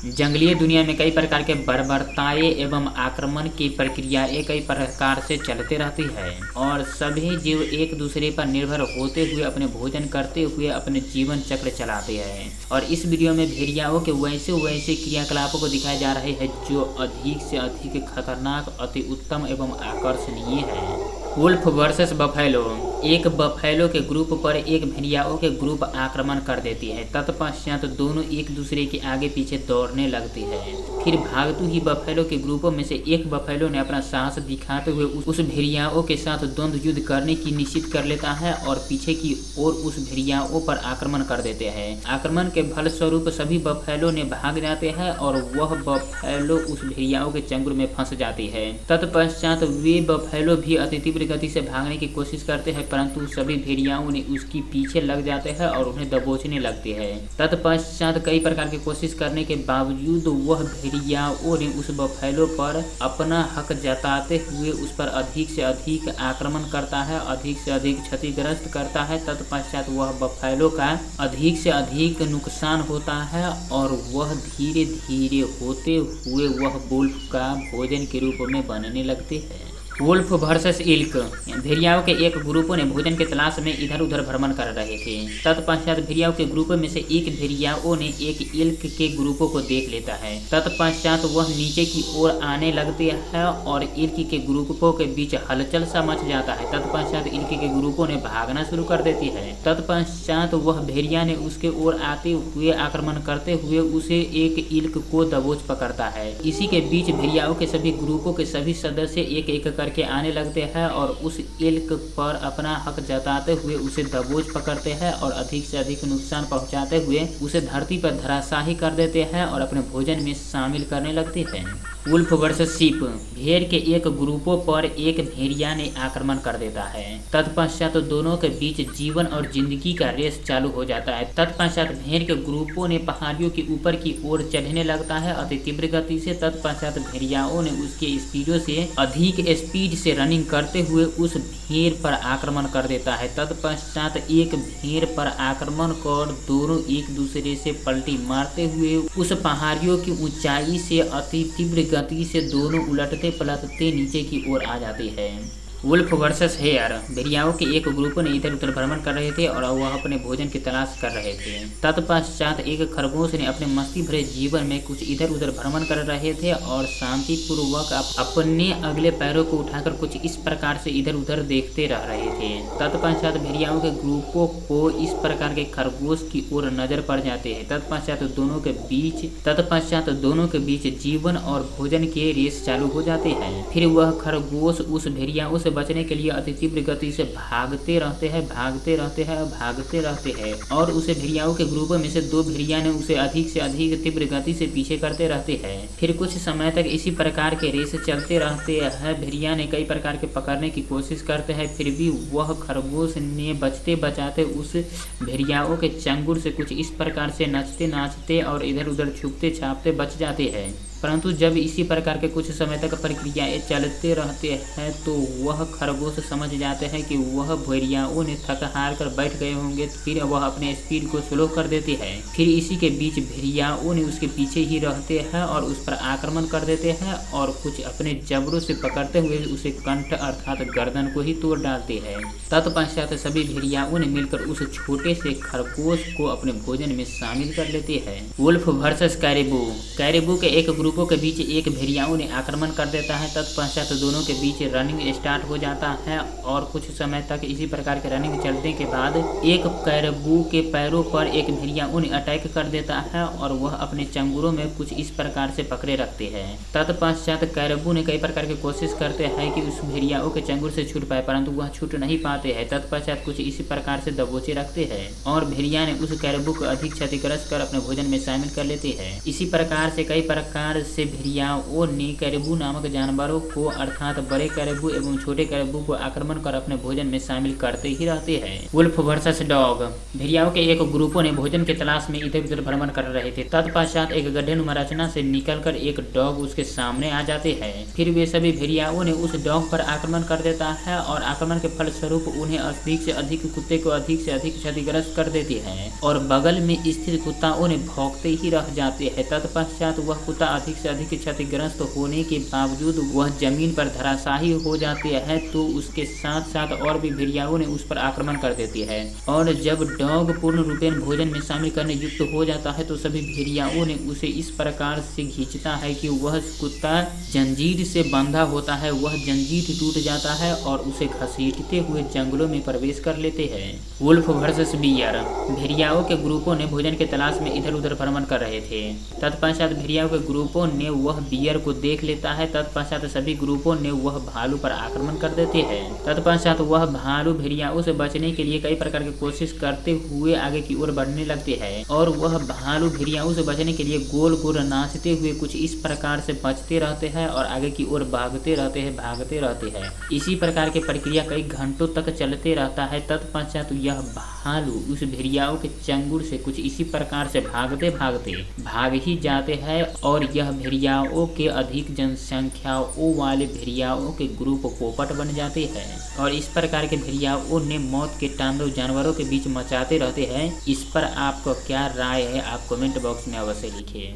जंगली दुनिया में कई प्रकार के बर्बरताएं एवं आक्रमण की प्रक्रियाएं कई प्रकार से चलते रहती है और सभी जीव एक दूसरे पर निर्भर होते हुए अपने भोजन करते हुए अपने जीवन चक्र चलाते हैं। और इस वीडियो में भेड़ियाओं के वैसे क्रियाकलापों को दिखाया जा रहा है जो अधिक से अधिक खतरनाक, अति उत्तम एवं आकर्षणीय है। Wolf versus buffalo. एक बफेलो के ग्रुप पर एक भेड़ियाओं के ग्रुप आक्रमण कर देती है। तत्पश्चात दोनों एक दूसरे के आगे पीछे दौड़ने लगती है। फिर भागतू ही बफेलो के ग्रुपों में से एक बफेलो ने अपना साहस दिखाते हुए उस भेड़ियाओं के साथ द्वंद्व युद्ध करने की निश्चित कर लेता है और पीछे की ओर उस भेड़ियाओं पर आक्रमण कर देते हैं। आक्रमण के फलस्वरूप सभी बफेलो ने भाग जाते हैं और वह बफेलो उस भेड़ियाओं के चंगुल में फंस जाती है। तत्पश्चात वे बफेलो भी अति तीव्र गति से भागने की कोशिश करते हैं, परंतु सभी भेड़ियाओं ने उसकी पीछे लग जाते हैं और उन्हें दबोचने लगती है। तत्पश्चात कई प्रकार की कोशिश करने के बावजूद वह भेड़ियाओं ने उस बफेलो पर अपना हक जताते हुए उस पर अधिक से अधिक आक्रमण करता है, अधिक से अधिक क्षतिग्रस्त करता है। तत्पश्चात वह बफेलो का अधिक से अधिक नुकसान होता है और वह धीरे धीरे होते हुए वह वुल्फ का भोजन के रूप में बनने लगते हैं। Wolf versus इल्क। भेड़ियाओं के एक ग्रुपों ने भोजन की तलाश में इधर उधर भ्रमण कर रहे थे। तत्पश्चात भेड़ियाओं के ग्रुपों में से एक भेड़ियाओं ने एक इल्क के ग्रुपों को देख लेता है। तत्पश्चात वह नीचे की ओर आने लगती है और इल्क के ग्रुपों के बीच हलचल सा मच जाता है। तत्पश्चात इल्क के ग्रुपों ने भागना शुरू कर देती है। तत्पश्चात वह भेड़िया ने उसके ओर आते हुए आक्रमण करते हुए उसे एक इल्क को दबोच पकड़ता है। इसी के बीच भेड़ियाओं के सभी ग्रुपों के सभी सदस्य एक एक करके आने लगते हैं और उस इल्क पर अपना हक जताते हुए उसे दबोच पकड़ते हैं और अधिक से अधिक नुकसान पहुंचाते हुए उसे धरती पर धराशाही कर देते हैं और अपने भोजन में शामिल करने लगते हैं। Wolf versus sheep. भेड़ के एक ग्रुपों पर एक भेड़िया ने आक्रमण कर देता है। तत्पश्चात दोनों के बीच जीवन और जिंदगी का रेस चालू हो जाता है। तत्पश्चात भेड़ के ग्रुपों ने पहाड़ियों के ऊपर की ओर चढ़ने लगता है अति तीव्र गति से। तत्पश्चात भेड़ियाओं ने उसके स्पीडों से अधिक स्पीड से रनिंग करते हुए उस भेड़ पर आक्रमण कर देता है। तत्पश्चात एक भेड़ पर आक्रमण कर दोनों एक दूसरे से पलटी मारते हुए उस पहाड़ियों की ऊंचाई से अति तीव्र गति से दोनों उलटते पलटते नीचे की ओर आ जाते हैं। Wolf versus hair. भेड़ियाओं के एक ग्रुप ने इधर उधर भ्रमण कर रहे थे और वह अपने भोजन की तलाश कर रहे थे। तत्पश्चात एक खरगोश ने अपने मस्ती भरे जीवन में कुछ इधर उधर भ्रमण कर रहे थे और शांतिपूर्वक अपने अगले पैरों को उठाकर कुछ इस प्रकार से इधर उधर देखते रह रहे थे। तत्पश्चात भेड़ियाओं के ग्रुपों को इस प्रकार के खरगोश की ओर नजर पड़ जाते हैं। तत्पश्चात दोनों के बीच जीवन और भोजन के रेस चालू हो जाते हैं। फिर वह खरगोश उस भेड़ियाओं से बचने के लिए अति तीव्र गति से भागते रहते हैं और उसे भेड़ियाओं के ग्रुप में से दो भेड़िया ने उसे अधिक से अधिक तीव्र गति से पीछे करते रहते हैं। फिर कुछ समय तक इसी प्रकार के रेस चलते रहते हैं। भेड़िया ने कई प्रकार के पकड़ने की कोशिश करते हैं, फिर भी वह खरगोश ने बचते बचाते उस भेड़ियाओं के चंगुल से कुछ इस प्रकार से नाचते नाचते और इधर उधर छुपते छापते बच जाते हैं। परंतु जब इसी प्रकार के कुछ समय तक प्रक्रियाएं चलते रहते हैं तो वह खरगोश समझ जाते हैं कि वह भेड़ियाओं ने थक हार कर बैठ गए होंगे। फिर वह अपने स्पीड को स्लो कर देती है। फिर इसी के बीच भेड़ियाओं ने उसके पीछे ही रहते हैं और उस पर आक्रमण कर देते हैं और कुछ अपने जबड़ों से पकड़ते हुए उसे कंठ अर्थात गर्दन को ही तोड़ डालते हैं। तत्पश्चात सभी भेड़ियाओं ने मिलकर उस छोटे से खरगोश को अपने भोजन में शामिल कर लेते हैं। Wolf versus caribou. कैरिबू के एक ग्रुपों के बीच एक भेड़ियाओं ने आक्रमण कर देता है। तत्पश्चात दोनों के बीच रनिंग स्टार्ट हो जाता है और कुछ समय तक इसी प्रकार के रनिंग चलने के बाद एक कैरिबू के पैरों पर एक भेड़ियाओं ने अटैक कर देता है और वह अपने चंगुरों में कुछ इस प्रकार से पकड़े रखते हैं। तत्पश्चात कैरिबू ने कई प्रकार की कोशिश करते हैं कि उस भेड़ियाओं के चंगुर से छूट पाए, परंतु वह छूट नहीं पाते हैं। तत्पश्चात कुछ इसी प्रकार से दबोचे रखते हैं और भेड़िया ने उस कैरिबू को अधिक क्षतिग्रस्त कर अपने भोजन में शामिल कर लेते हैं। इसी प्रकार से कई प्रकार से भेड़ियाओं ने कैरबू नामक जानवरों को अर्थात बड़े कैरबू एवं छोटे कैरबू को आक्रमण कर अपने भोजन में शामिल करते ही रहते हैं। Wolf versus dog. भेड़ियाओं के एक ग्रुपों ने भोजन की तलाश में इधर उधर भ्रमण कर रहे थे। तत्पश्चात एक गड्ढेनुमा रचना से निकलकर एक डॉग उसके सामने आ जाते हैं। फिर वे सभी भेड़ियाओं ने उस डॉग पर आक्रमण कर देता है और आक्रमण के फलस्वरूप उन्हें अधिक से अधिक कुत्ते को अधिक से अधिक क्षतिग्रस्त कर देती है और बगल में स्थित कुत्ताओं ने भौंकते ही रह जाते हैं। तत्पश्चात वह कुत्ता अधिक से अधिक क्षतिग्रस्त होने के बावजूद वह जमीन पर धराशायी हो जाती है तो उसके साथ साथ और भी भेड़ियाओं ने उस पर आक्रमण कर देती है और जब डॉग पूर्ण रूपेण भोजन में शामिल करने युक्त हो जाता है तो सभी भेड़ियाओं ने उसे इस प्रकार से खींचता है कि वह कुत्ता जंजीर से बंधा होता है। वह जंजीर टूट जाता है और उसे घसीटते हुए जंगलों में प्रवेश कर लेते हैं। Wolf versus beer. भेड़ियाओं के ग्रुपों ने भोजन के तलाश में इधर उधर भ्रमण कर रहे थे। तत्पश्चात भेड़ियाओं के ग्रुपों ने वह बियर को देख लेता है। तत्पश्चात सभी ग्रुपों ने वह भालू पर आक्रमण कर देते हैं। तत्पश्चात वह भालू भेड़ियाओं से बचने के लिए कई प्रकार की कोशिश करते हुए आगे की ओर बढ़ने लगते हैं और वह भालू भेड़ियाओं से बचने के लिए गोल गोल नाचते हुए कुछ इस प्रकार से बचते रहते हैं और आगे की ओर भागते रहते हैं। इसी प्रकार की प्रक्रिया कई घंटों तक चलते रहता है। तत्पश्चात यह भालू उस भेड़ियाओं के चंगुल से कुछ इसी प्रकार से भागते भागते भाग ही जाते हैं और यह भेड़ियाओं के अधिक जनसंख्याओं वाले भेड़ियाओं के ग्रुप पोपट बन जाते हैं और इस प्रकार के भेड़ियाओं ने मौत के तांडव जानवरों के बीच मचाते रहते हैं। इस पर आपको क्या राय है, आप कमेंट बॉक्स में अवश्य लिखिए।